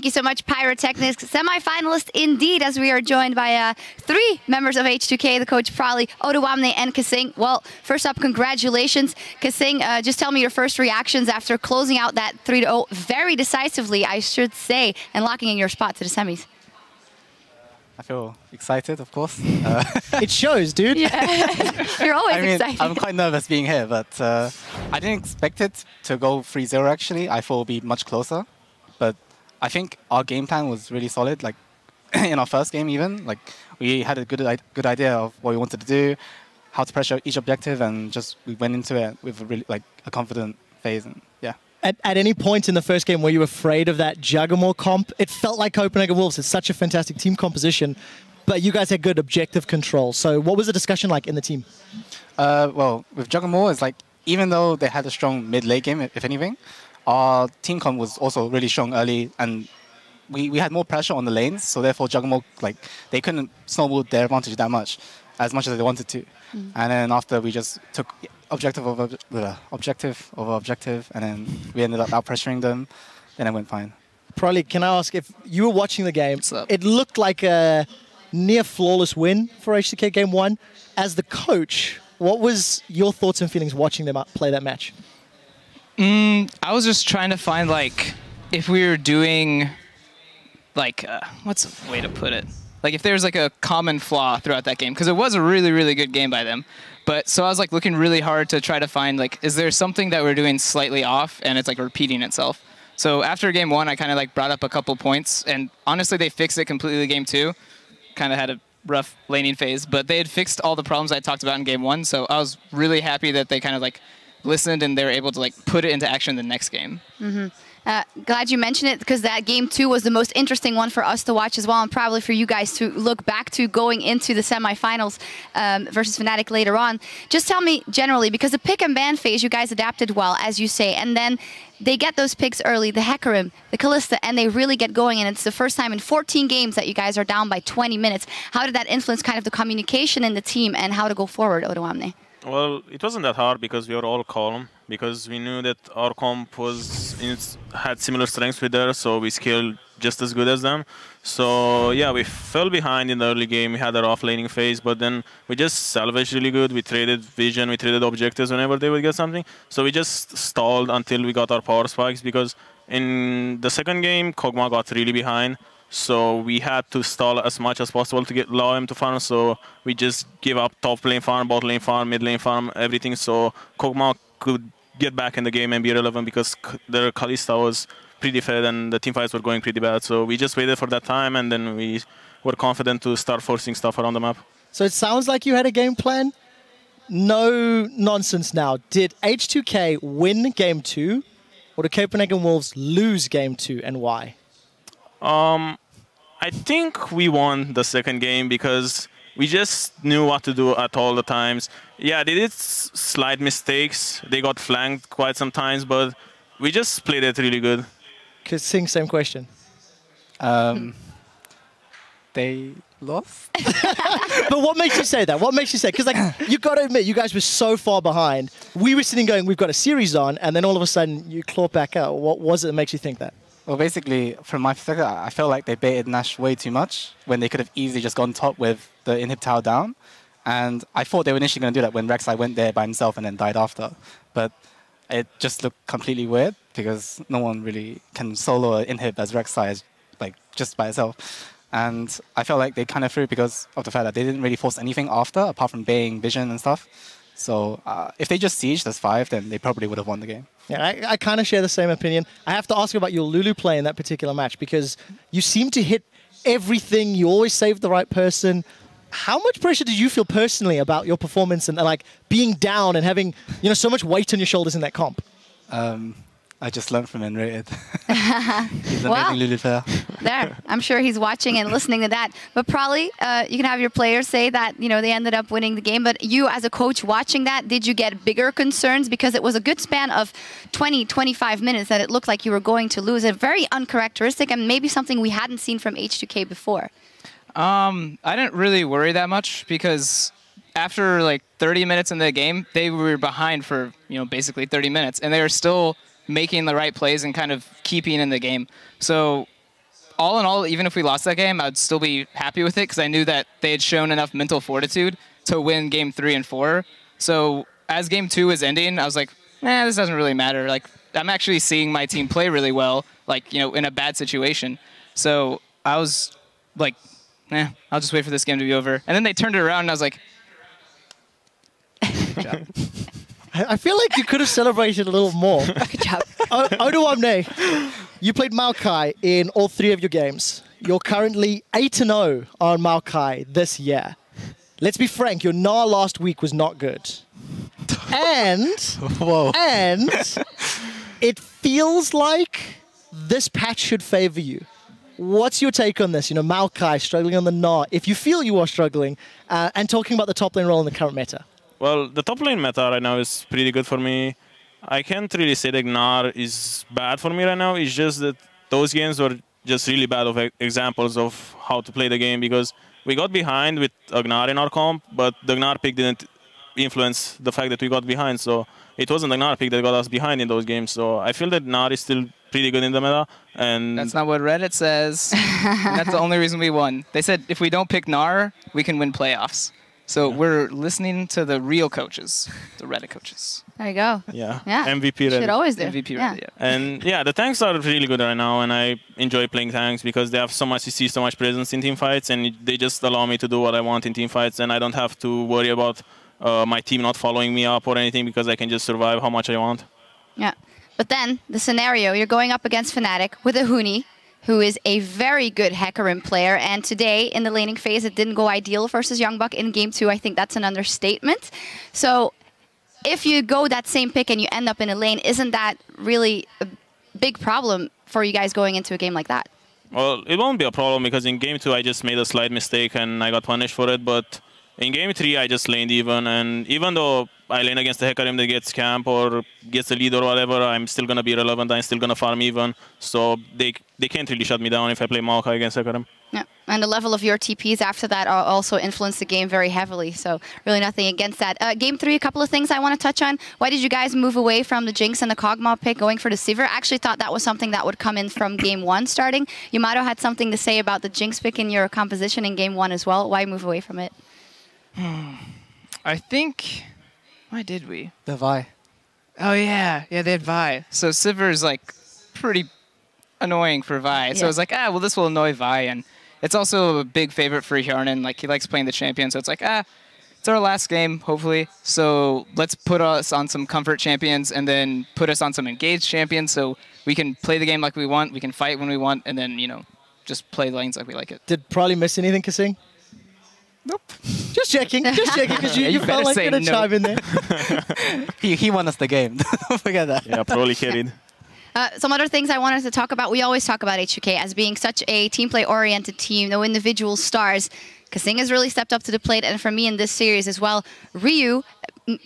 Thank you so much, Pyrotechnics. Semi-finalist indeed, as we are joined by 3 members of H2K, the coach Prali, Oduwamne, and Kasing. Well, first up, congratulations. Kasing, just tell me your first reactions after closing out that 3-0 very decisively, I should say, and locking in your spot to the semis. I feel excited, of course. It shows, dude. Yeah. You're always excited. I'm quite nervous being here, but I didn't expect it to go 3-0, actually. I thought it would be much closer. But I think our game plan was really solid. Like, in our first game even, like, we had a good idea of what we wanted to do, how to pressure each objective, and just we went into it with a really, like, a confident phase. And yeah. At any point in the first game, were you afraid of that Juggernaut comp? It felt like Copenhagen Wolves. It's such a fantastic team composition, but you guys had good objective control. So what was the discussion like in the team? Well, with Juggernaut, it's like, even though they had a strong mid-late game, if anything, our team comp was also really strong early, and we had more pressure on the lanes, so therefore Juggernaut, like, they couldn't snowball their advantage that much as they wanted to. And then after we just took objective over objective, and then we ended up out-pressuring them, then it went fine. Prali, can I ask, if you were watching the game, it looked like a near-flawless win for H2K Game 1. As the coach, what was your thoughts and feelings watching them play that match? I was just trying to find, like, if we were doing, like, what's a way to put it? Like, if there's, like, a common flaw throughout that game, because it was a really, really good game by them. But so I was, like, looking really hard to try to find, like, is there something that we're doing slightly off and it's, like, repeating itself? So after game 1, I kind of, like, brought up a couple points, and honestly, they fixed it completely game 2. Kind of had a rough laning phase, but they had fixed all the problems I talked about in game 1, so I was really happy that they kind of, like, listened and they were able to, like, put it into action the next game. Glad you mentioned it, because that game 2 was the most interesting one for us to watch as well, and probably for you guys to look back to going into the semifinals versus Fnatic later on. Just tell me generally, because the pick and ban phase, you guys adapted well, as you say, and then they get those picks early, the Hecarim, the Kalista, and they really get going, and it's the first time in 14 games that you guys are down by 20 minutes. How did that influence kind of the communication in the team and how to go forward, Oduwamne? Well, it wasn't that hard because we were all calm, because we knew that our comp had similar strengths with theirs, so we scaled just as good as them. So yeah, we fell behind in the early game. We had our off-laning phase, but then we just salvaged really good. We traded vision, we traded objectives whenever they would get something. So we just stalled until we got our power spikes, because in the second game, Kog'Maw got really behind. So we had to stall as much as possible to allow him to farm. So we just give up top lane farm, bot lane farm, mid lane farm, everything. So Kog'Maw could get back in the game and be relevant, because their Kalista was pretty fed and the teamfights were going pretty bad. So we just waited for that time, and then we were confident to start forcing stuff around the map. So it sounds like you had a game plan. No nonsense now. Did H2K win game 2, or did Copenhagen Wolves lose game 2, and why? I think we won the second game because we just knew what to do at all the times. Yeah, they did slight mistakes. They got flanked quite sometimes, but we just played it really good. Sing, same question. They lost? But what makes you say that? What makes you say? Because, like, you got to admit, you guys were so far behind. We were sitting going, we've got a series on, and then all of a sudden you claw back out. What was it that makes you think that? Well, basically, from my perspective, I felt like they baited Nash way too much when they could have easily just gone top with the inhib tower down. And I thought they were initially going to do that when Rek'Sai went there by himself and then died after. But it just looked completely weird, because no one really can solo an inhib as Rek'Sai, like, just by itself. And I felt like they kind of threw it because of the fact that they didn't really force anything after, apart from baying vision and stuff. So if they just sieged as 5, then they probably would have won the game. Yeah, I kind of share the same opinion. I have to ask about your Lulu play in that particular match, because you seem to hit everything. You always save the right person. How much pressure did you feel personally about your performance and, like, being down and having, you know, so much weight on your shoulders in that comp? I just learned from Enrated. He's an amazing Lulu player. There, I'm sure he's watching and listening to that. But probably you can have your players say that, you know, they ended up winning the game. But you, as a coach watching that, did you get bigger concerns? Because it was a good span of 20, 25 minutes that it looked like you were going to lose. It very uncharacteristic, and maybe something we hadn't seen from H2K before. I didn't really worry that much, because after like 30 minutes in the game, they were behind for, you know, basically 30 minutes, and they were still making the right plays and kind of keeping in the game. So all in all, even if we lost that game, I'd still be happy with it because I knew that they had shown enough mental fortitude to win game 3 and 4. So as game 2 was ending, I was like, this doesn't really matter. Like, I'm actually seeing my team play really well, like, you know, in a bad situation. So I was like, I'll just wait for this game to be over. And then they turned it around, and I was like, good job. I feel like you could have celebrated a little more. Good job. Oduamne, you played Maokai in all 3 of your games. You're currently 8-0 on Maokai this year. Let's be frank, your NAR last week was not good. And, Whoa. and it feels like this patch should favor you. What's your take on this? You know, Maokai struggling on the NAR, if you feel you are struggling, and talking about the top lane role in the current meta. Well, the top lane meta right now is pretty good for me. I can't really say that Gnar is bad for me right now. It's just that those games were just really bad of examples of how to play the game, because we got behind with a Gnar in our comp, but the Gnar pick didn't influence the fact that we got behind. So it wasn't the Gnar pick that got us behind in those games. So I feel that Gnar is still pretty good in the meta. And That's not what Reddit says. And that's the only reason we won. They said if we don't pick Gnar, we can win playoffs. So we're listening to the real coaches, the Reddit coaches. There you go. yeah, Yeah. MVP Reddit. Should always do. MVP Yeah. Reddit, yeah. And yeah, the tanks are really good right now, and I enjoy playing tanks because they have so much CC, so much presence in team fights, and they just allow me to do what I want in team fights, and I don't have to worry about my team not following me up or anything, because I can just survive how much I want. Yeah. But then, the scenario, you're going up against Fnatic with a Huni, who is a very good Hecarim player. And today, in the laning phase, it didn't go ideal versus Youngbuck in game 2. I think that's an understatement. So if you go that same pick and you end up in a lane, isn't that really a big problem for you guys going into a game like that? Well, it won't be a problem, because in game 2 I just made a slight mistake and I got punished for it, but in game 3 I just laned even, and even though I lane against the Hecarim that gets camp or gets the lead or whatever, I'm still going to be relevant, I'm still going to farm even, so they can't really shut me down if I play Maokai against Hecarim. Yeah, and the level of your TPs after that also influenced the game very heavily, so really nothing against that. Game 3, a couple of things I want to touch on. Why did you guys move away from the Jinx and the Kog'Maw pick, going for the Sivir? I actually thought that was something that would come in from game 1 starting. Yamato had something to say about the Jinx pick in your composition in game 1 as well. Why move away from it? I think... Why did we? The Vi. Oh, yeah. Yeah, they had Vi. So Sivir is, like, pretty annoying for Vi. So I was like, well, this will annoy Vi. And it's also a big favorite for Hjarnan. Like, he likes playing the champion. So it's like, it's our last game, hopefully. So let's put us on some comfort champions and then put us on some engaged champions so we can play the game like we want, we can fight when we want, and then, you know, just play lanes like we like it. Did Probably miss anything, Kasing? Nope. Just checking, because you better felt like say going to no. chime in there. He won us the game. Don't forget that. Yeah, probably carried. Some other things I wanted to talk about. We always talk about H2K as being such a team play-oriented team, no individual stars. Kasing has really stepped up to the plate, and for me in this series as well, Ryu,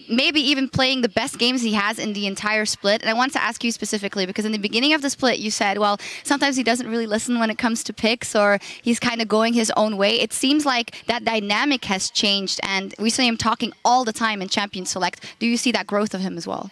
maybe even playing the best games he has in the entire split. And I want to ask you specifically, because in the beginning of the split, you said, well, sometimes he doesn't really listen when it comes to picks, or he's kind of going his own way. It seems like that dynamic has changed, and we see him talking all the time in Champion Select. Do you see that growth of him as well?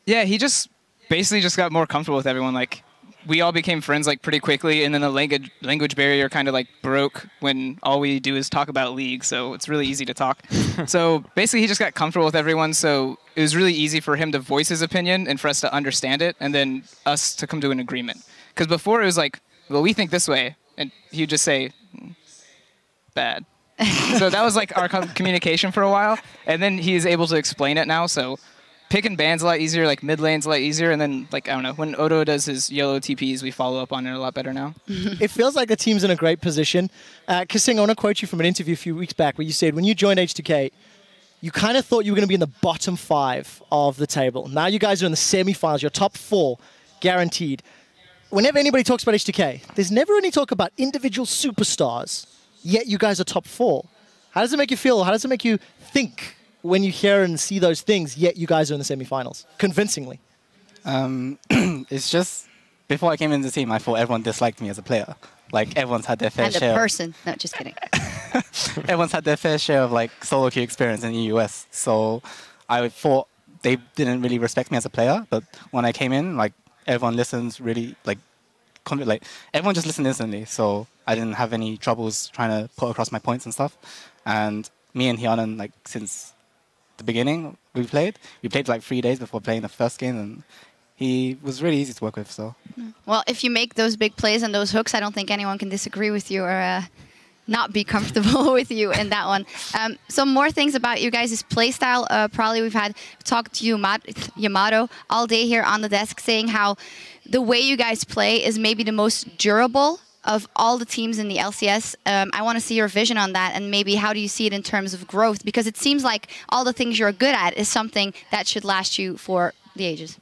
Yeah, he just basically just got more comfortable with everyone. Like, we all became friends like pretty quickly, and then the language barrier kind of like broke when all we do is talk about League, so it's really easy to talk. So basically he just got comfortable with everyone, so it was really easy for him to voice his opinion and for us to understand it, and then us to come to an agreement. Because before it was like, well, we think this way, and he would just say, bad. So that was like our communication for a while, and then he's able to explain it now, so pick and ban's a lot easier, like mid lane's a lot easier, and then, like, I don't know, when Odo does his yellow TPs, we follow up on it a lot better now. It feels like the team's in a great position. Kasing, I want to quote you from an interview a few weeks back where you said when you joined H2K, you kind of thought you were going to be in the bottom 5 of the table. Now you guys are in the semi-finals. You're top 4, guaranteed. Whenever anybody talks about H2K, there's never any talk about individual superstars, yet you guys are top 4. How does it make you feel? How does it make you think when you hear and see those things, yet you guys are in the semi-finals, convincingly? It's just, before I came into the team, I thought everyone disliked me as a player. Like, everyone's had their fair And share. a person. No, just kidding. Everyone's had their fair share of, like, solo queue experience in the US. So I thought they didn't really respect me as a player. But when I came in, like, everyone listens really, like, like everyone just listened instantly, so I didn't have any troubles trying to put across my points and stuff. And me and Hyanan, like since the beginning, we played like 3 days before playing the first game, and he was really easy to work with. So, well, if you make those big plays and those hooks, I don't think anyone can disagree with you or not be comfortable with you in that one. Some more things about you guys' playstyle. Probably we've talked to Yamato all day here on the desk, saying how the way you guys play is maybe the most durable of all the teams in the LCS. I want to see your vision on that, and maybe how do you see it in terms of growth? Because it seems like all the things you're good at is something that should last you for the ages.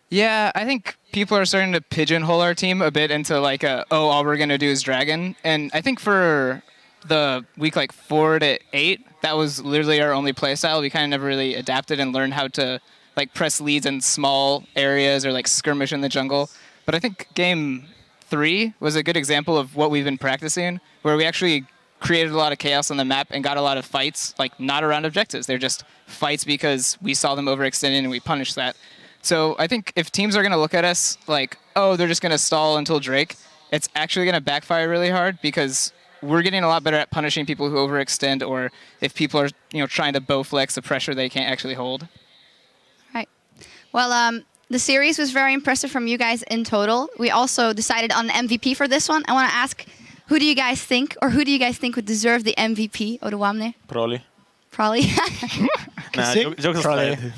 Yeah, I think people are starting to pigeonhole our team a bit into like oh, all we're going to do is Dragon. And I think for the week like 4 to 8, that was literally our only playstyle. We kind of never really adapted and learned how to like press leads in small areas or like skirmish in the jungle. But I think game 3 was a good example of what we've been practicing, where we actually created a lot of chaos on the map and got a lot of fights, like not around objectives. They're just fights because we saw them overextending and we punished that. So I think if teams are going to look at us like, oh, they're just going to stall until Drake, it's actually going to backfire really hard, because we're getting a lot better at punishing people who overextend, or if people are trying to bow flex the pressure they can't actually hold. Right. Well, the series was very impressive from you guys in total. We also decided on the MVP for this one. I want to ask, who do you guys think would deserve the MVP, Oruwamne? Probably. Probably. Nah, jokes aside.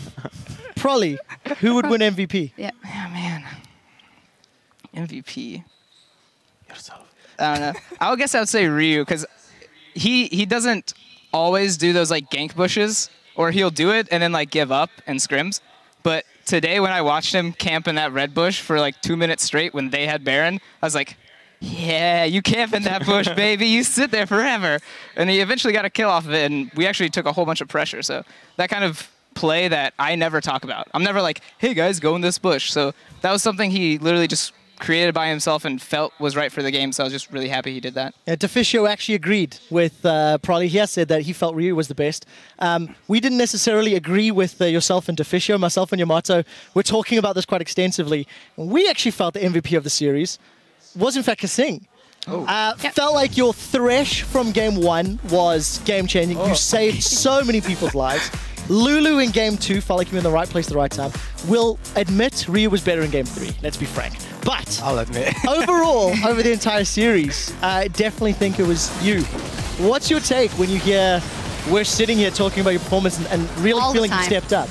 Probably. Who would win MVP? Yeah. Yeah, man. MVP. Yourself. I don't know. I guess I would say Ryu, because he doesn't always do those like gank bushes, or he'll do it and then like give up and scrims. But today when I watched him camp in that red bush for like 2 minutes straight when they had Baron, I was like, yeah, you camp in that bush, baby. You sit there forever. And he eventually got a kill off of it, and we actually took a whole bunch of pressure. So that kind of play that I never talk about. I'm never like, hey guys, go in this bush. So that was something he literally just created by himself and felt was right for the game. So I was just really happy he did that. Yeah, Deficio actually agreed with Prolly. He has said that he felt Ryu was the best. We didn't necessarily agree with yourself and Deficio. Myself and Yamato were talking about this quite extensively. We actually felt the MVP of the series was in fact Kasing. Felt like your Thresh from game 1 was game-changing. You saved so many people's lives. Lulu in game 2 felt like you were in the right place at the right time. We'll admit Ryu was better in game 3, let's be frank. But I'll admit. overall, over the entire series, I definitely think it was you. What's your take when you hear we're sitting here talking about your performance and really feeling you stepped up?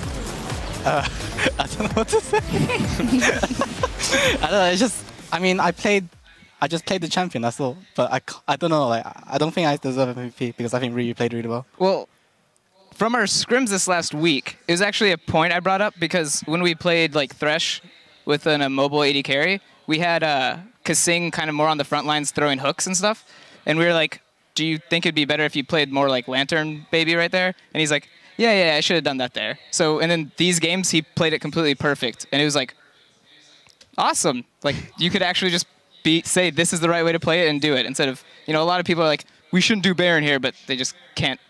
I don't know what to say. I don't know, it's just, I mean, I just played the champion, that's all. But I don't know, like, I don't think I deserve MVP, because I think Ryu played really well. Well, from our scrims this last week, it was actually a point I brought up, because when we played like Thresh with a mobile AD carry, we had Kasing kind of more on the front lines throwing hooks and stuff. And we were like, do you think it'd be better if you played more like Lantern Baby right there? And he's like, yeah, I should have done that there. So, and then these games, he played it completely perfect. And it was like, awesome. Like, you could actually just say this is the right way to play it and do it, instead of, a lot of people are like, we shouldn't do Baron here, but they just can't,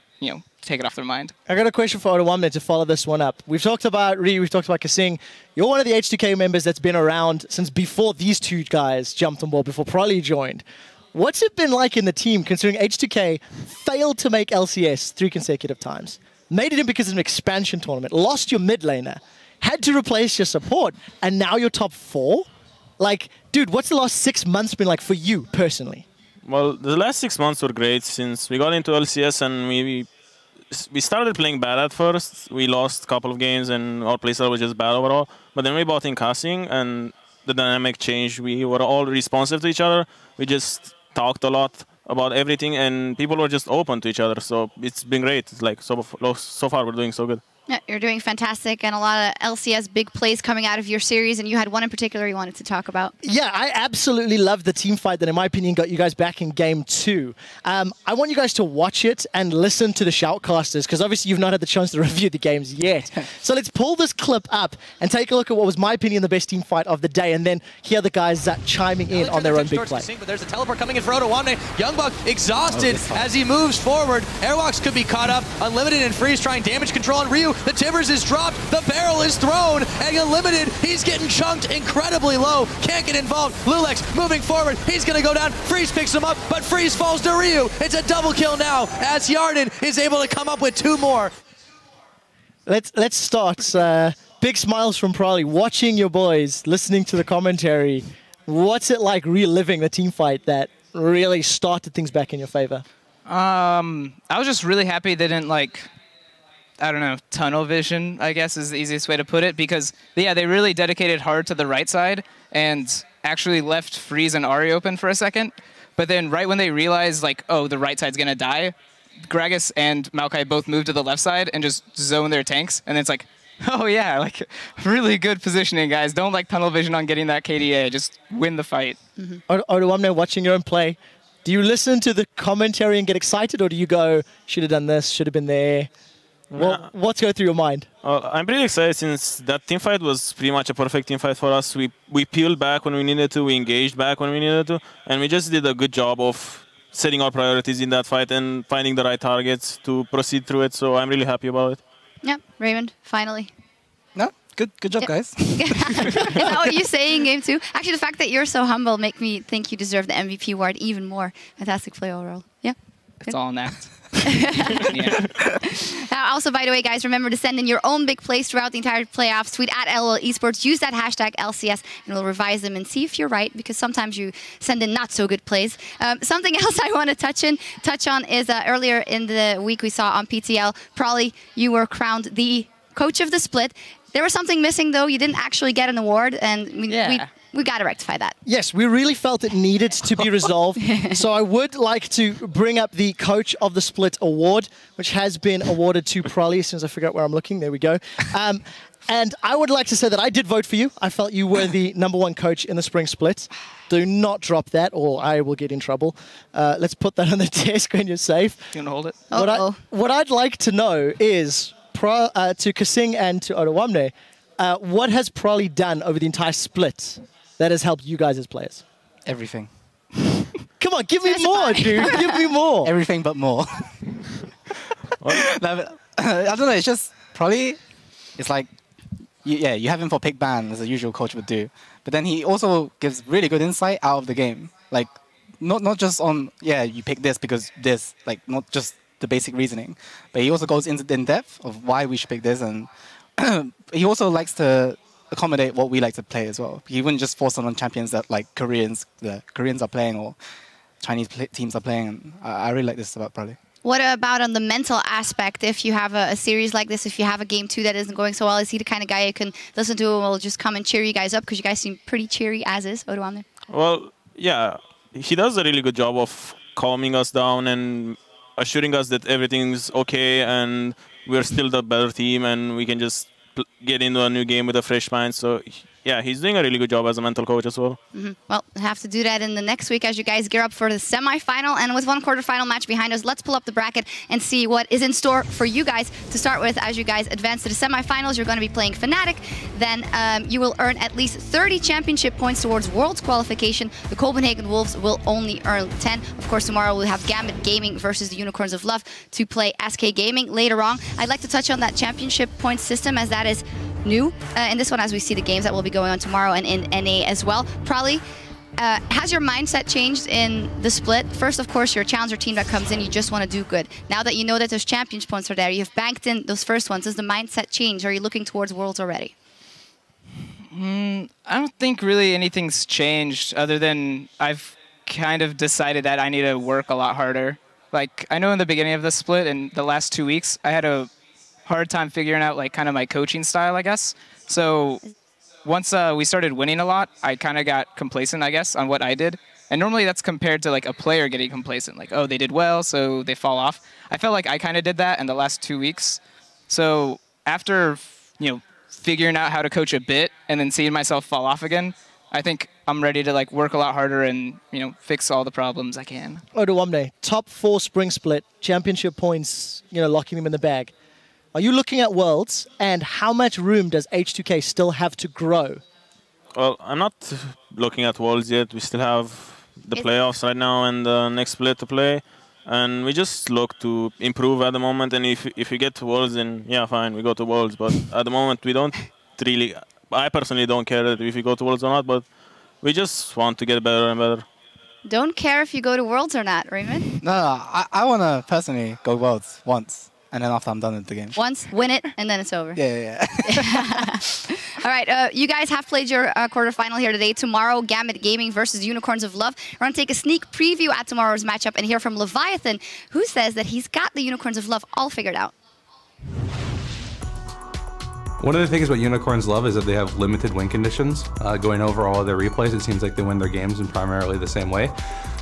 take it off their mind. I got a question for Oruwamne to follow this one up. We've talked about Ryu, we've talked about Kasing. You're one of the H2K members that's been around since before these two guys jumped on board, before Prolly joined. What's it been like in the team, considering H2K failed to make LCS 3 consecutive times? Made it in because of an expansion tournament, lost your mid laner, had to replace your support, and now you're top 4? Like, dude, what's the last 6 months been like for you, personally? Well, the last 6 months were great since we got into LCS, and we started playing bad at first. We lost a couple of games and our playstyle was just bad overall. But then we bought in Kasing and the dynamic changed. We were all responsive to each other. We just talked a lot about everything and people were just open to each other. So it's been great. It's like so far we're doing so good. Yeah, you're doing fantastic, and a lot of LCS big plays coming out of your series, and you had one in particular you wanted to talk about. Yeah, I absolutely love the team fight that, in my opinion, got you guys back in game 2. I want you guys to watch it and listen to the shoutcasters, because obviously you've not had the chance to review the games yet. So let's pull this clip up and take a look at what was, my opinion, the best team fight of the day, and then hear the guys chiming in on their own big play. But there's a teleport coming in for Oruwamne. Youngbuck exhausted as he moves forward. Airwalks could be caught up. Unlimited and Freeze trying damage control on Ryu. The Timbers is dropped, the barrel is thrown, and Unlimited, he's getting chunked incredibly low. Can't get involved. Lulex moving forward. He's going to go down. Freeze picks him up, but Freeze falls to Ryu. It's a double kill now as Yarden is able to come up with 2 more. Let's start. Big smiles from Prolly. Watching your boys, listening to the commentary. What's it like reliving the team fight that really started things back in your favor? I was just really happy they didn't, like, I don't know, tunnel vision, I guess is the easiest way to put it, because, yeah, they really dedicated hard to the right side and actually left Freeze and Ari open for a second. But then right when they realized, like, oh, the right side's going to die, Gragas and Maokai both moved to the left side and just zone their tanks. And then it's like, oh, yeah, like, really good positioning, guys. Don't, like, tunnel vision on getting that KDA. Just win the fight. Oduwamne, watching your own play, do you listen to the commentary and get excited, or do you go, should have done this, should have been there? What's going through your mind? I'm pretty excited since that team fight was pretty much a perfect team fight for us. We peeled back when we needed to, we engaged back when we needed to, and we just did a good job of setting our priorities in that fight and finding the right targets to proceed through it. So I'm really happy about it. Yeah, Raymond, finally. No, good job, guys. Is that what you're saying, game 2? Actually, the fact that you're so humble make me think you deserve the MVP award even more. Fantastic play overall. Yeah. It's all an act. Yeah. Also, by the way, guys, remember to send in your own big plays throughout the entire playoffs. Tweet at LOL Esports. Use that hashtag LCS, and we'll revise them and see if you're right, because sometimes you send in not so good plays. Something else I want to touch on is earlier in the week we saw on PTL, Prolly, you were crowned the coach of the split. There was something missing, though. You didn't actually get an award, and we got to rectify that. Yes, we really felt it needed to be resolved. So I would like to bring up the Coach of the Split award, which has been awarded to Prolly. As soon as I figure out where I'm looking, there we go. And I would like to say that I did vote for you. I felt you were the #1 coach in the Spring Split. Do not drop that, or I will get in trouble. Let's put that on the desk when you're safe. You want to hold it? What I'd like to know is, to Kasing and to Oduwamne, what has Prolly done over the entire split that has helped you guys as players? Everything. Come on, give me more, dude. Give me more. Everything but more. I don't know, it's just probably, it's like, you have him for pick ban, as the usual coach would do. But then he also gives really good insight out of the game. Like, not just on, you pick this because this, like, not just the basic reasoning. But he also goes into in depth of why we should pick this, and he also likes to accommodate what we like to play as well. He wouldn't just force on champions that like the Koreans are playing or Chinese teams are playing. And I really like this about Prolly. What about on the mental aspect? If you have a series like this, if you have a game 2 that isn't going so well, is he the kind of guy you can listen to and will just come and cheer you guys up? Because you guys seem pretty cheery as is. Oduwamne. Well, yeah, he does a really good job of calming us down and assuring us that everything's okay and we're still the better team and we can just get into a new game with a fresh mind. So, yeah, he's doing a really good job as a mental coach as well. Well, we'll have to do that in the next week as you guys gear up for the semi-final. And with one quarterfinal match behind us, let's pull up the bracket and see what is in store for you guys. To start with, as you guys advance to the semi-finals, you're going to be playing Fnatic. Then you will earn at least 30 championship points towards Worlds qualification. The Copenhagen Wolves will only earn 10. Of course, tomorrow we'll have Gambit Gaming versus the Unicorns of Love to play SK Gaming later on. I'd like to touch on that championship point system, as that is new in this one, as we see the games that will be going on tomorrow and in NA as well. Probably, has your mindset changed in the split? First, of course, you're a challenger team that comes in, you just want to do good. Now that you know that those champions points are there, you've banked in those first ones, does the mindset change? Are you looking towards Worlds already? I don't think really anything's changed, other than I've kind of decided that I need to work a lot harder. Like, I know in the beginning of the split, in the last 2 weeks, I had a hard time figuring out like kind of my coaching style, I guess. So once we started winning a lot, I kind of got complacent, I guess, on what I did. And normally that's compared to like a player getting complacent, like, oh, they did well, so they fall off. I felt like I kind of did that in the last 2 weeks. So after, figuring out how to coach a bit and then seeing myself fall off again, I think I'm ready to like work a lot harder and, fix all the problems I can. Oduwamne, top 4 spring split, championship points, locking them in the bag. Are you looking at Worlds, and how much room does H2K still have to grow? Well, I'm not looking at Worlds yet. We still have the playoffs right now and the next split to play. And we just look to improve at the moment. And if we get to Worlds, then yeah, fine, we go to Worlds. But at the moment, we don't really. I personally don't care if we go to Worlds or not. But we just want to get better and better. Don't care if you go to Worlds or not, Raymond? No, I want to personally go Worlds once, and then after I'm done with the game. Once, win it, and then it's over. Yeah. All right, you guys have played your quarterfinal here today. Tomorrow, Gambit Gaming versus Unicorns of Love. We're going to take a sneak preview at tomorrow's matchup and hear from Leviathan, who says that he's got the Unicorns of Love all figured out. One of the things about Unicorns Love is that they have limited win conditions. Going over all of their replays, it seems like they win their games in primarily the same way.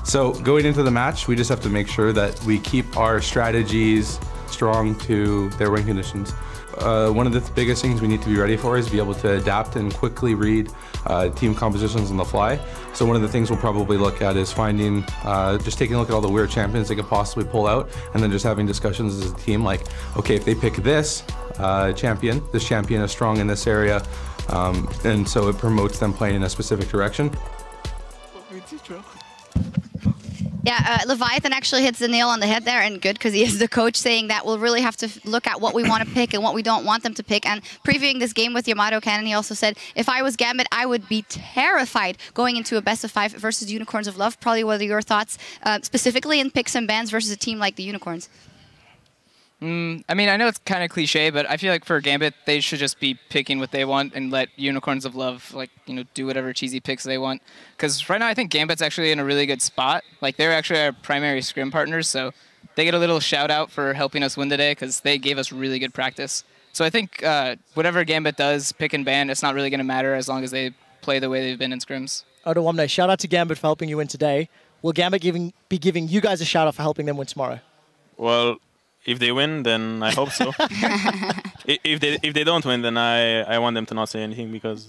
So going into the match, we just have to make sure that we keep our strategies strong to their win conditions. One of the biggest things we need to be ready for is be able to adapt and quickly read team compositions on the fly. So one of the things we'll probably look at is finding, just taking a look at all the weird champions they could possibly pull out, and then just having discussions as a team like, okay, if they pick this champion is strong in this area, and so it promotes them playing in a specific direction. Yeah, Leviathan actually hits the nail on the head there, and good, because he is the coach, saying that we'll really have to look at what we want to pick and what we don't want them to pick. And previewing this game with Yamato Cannon, he also said, if I was Gambit, I would be terrified going into a best-of-5 versus Unicorns of Love. Probably what are your thoughts, specifically in picks and bans versus a team like the Unicorns? I mean, I know it's kind of cliche, but I feel like for Gambit, they should just be picking what they want and let Unicorns of Love, like, you know, do whatever cheesy picks they want. Because right now, I think Gambit's actually in a really good spot. Like, they're actually our primary scrim partners, so they get a little shout out for helping us win today because they gave us really good practice. So I think whatever Gambit does, pick and ban, it's not really going to matter as long as they play the way they've been in scrims. Odawamne, shout out to Gambit for helping you win today. Will Gambit be giving you guys a shout out for helping them win tomorrow? Well, if they win, then I hope so. if they don't win, then I want them to not say anything because.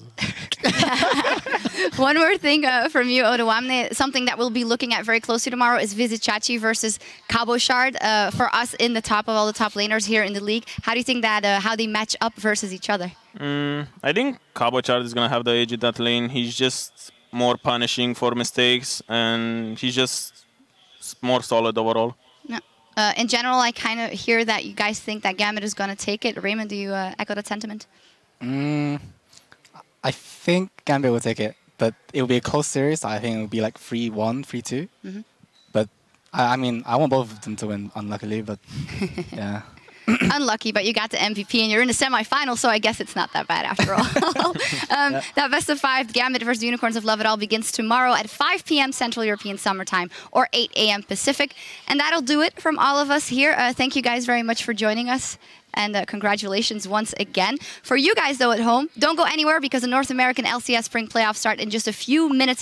One more thing from you, Odawamne. Something that we'll be looking at very closely tomorrow is Vizicachi versus Cabo Shard. For us in the top of all the top laners here in the league, how do you think that how they match up versus each other? I think Cabo Shard is gonna have the edge in that lane. He's just more punishing for mistakes, and he's just more solid overall. Yeah. In general, I kind of hear that you guys think that Gambit is going to take it. Raymond, do you echo that sentiment? I think Gambit will take it, but it will be a close series. I think it will be like 3-1, 3-2. But I mean, I want both of them to win, unluckily, but yeah. Unlucky, but you got the MVP and you're in the semi-final, so I guess it's not that bad after all. That best-of-5 Gambit versus Unicorns of Love, it all begins tomorrow at 5 p.m. Central European Summer Time or 8 a.m. Pacific. And that'll do it from all of us here. Thank you guys very much for joining us. And congratulations once again. For you guys, though, at home, don't go anywhere because the North American LCS Spring Playoffs start in just a few minutes.